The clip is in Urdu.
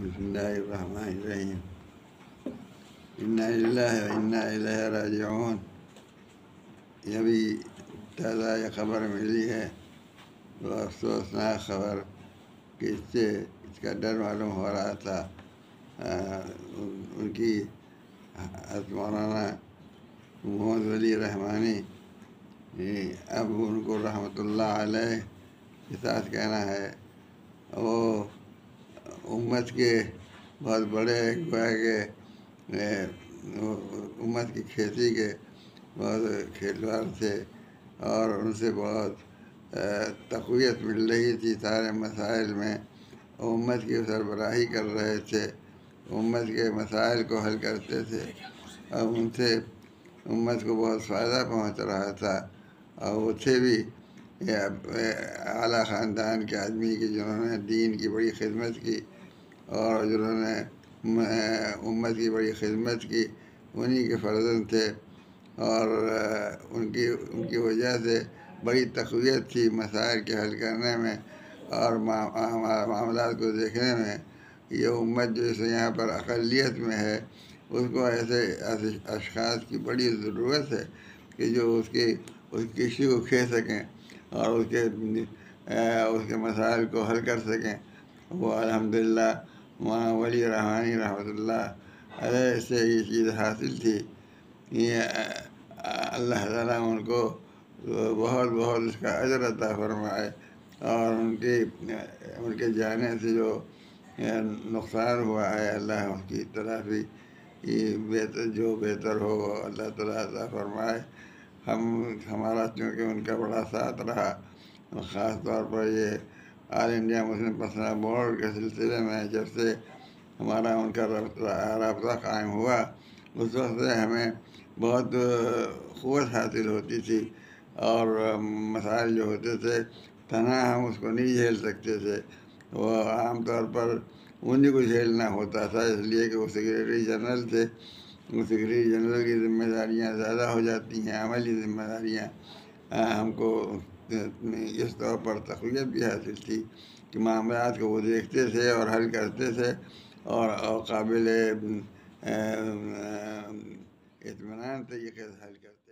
بسم اللہ الرحمن الرحیم انا للہ و انا الیہ راجعون۔ یہ بھی تازہ یہ خبر ملی ہے، وہ افسوسناک خبر کہ اس سے اس کا ڈر معلوم ہو رہا تھا۔ ان کی حضرت مولانا محمد ولی رحمانی اب ان کو رحمۃ اللہ علیہ کے ساتھ کہنا ہے، وہ امت کے بہت بڑے گویا کہ امت کی کھیتی کے بہت کھیلوڑ تھے، اور ان سے بہت تقویت مل رہی تھی سارے مسائل میں۔ امت کی سربراہی کر رہے تھے، امت کے مسائل کو حل کرتے تھے، اور ان سے امت کو بہت فائدہ پہنچ رہا تھا۔ اور وہ تھے بھی اعلیٰ خاندان کے آدمی کی جنہوں نے دین کی بڑی خدمت کی، اور جنہوں نے امت کی بڑی خدمت کی، انہی کے فرزند تھے، اور ان کی وجہ سے بڑی تقویت تھی مسائل کے حل کرنے میں اور معاملات کو دیکھنے میں۔ یہ امت جو اس یہاں پر اقلیت میں ہے، اس کو ایسے اشخاص کی بڑی ضرورت ہے کہ جو اس کسی کو کھے سکیں اور اس کے مسائل کو حل کر سکیں۔ وہ الحمدللہ مولانا ولی رحمانی رحمۃ اللہ علیہ سے یہ چیز حاصل تھی۔ یہ اللہ تعالیٰ ان کو بہت بہت اس کا اجر عطا فرمائے، اور ان کے جانے سے جو نقصان ہوا ہے، اللہ اس کی تلافی جو بہتر ہو اللہ تعالیٰ عطا فرمائے۔ ہمارا چونکہ ان کا بڑا ساتھ رہا، خاص طور پر یہ آل انڈیا مسلم پرسنل بورڈ کے سلسلے میں جب سے ہمارا ان کا رابطہ قائم ہوا، اس وقت سے ہمیں بہت قوت حاصل ہوتی تھی، اور مسائل جو ہوتے تھے تنہا ہم اس کو نہیں جھیل سکتے تھے، وہ عام طور پر انہیں کو جھیلنا ہوتا تھا، اس لیے کہ وہ سیکریٹری جنرل تھے۔ وہ سیکریٹری جنرل کی ذمہ داریاں زیادہ ہو جاتی ہیں، عملی ذمہ داریاں۔ ہم کو اس طور پر تقویت بھی حاصل تھی کہ معاملات کو وہ دیکھتے تھے اور حل کرتے تھے، اور قابل اطمینان طریقے سے حل کرتے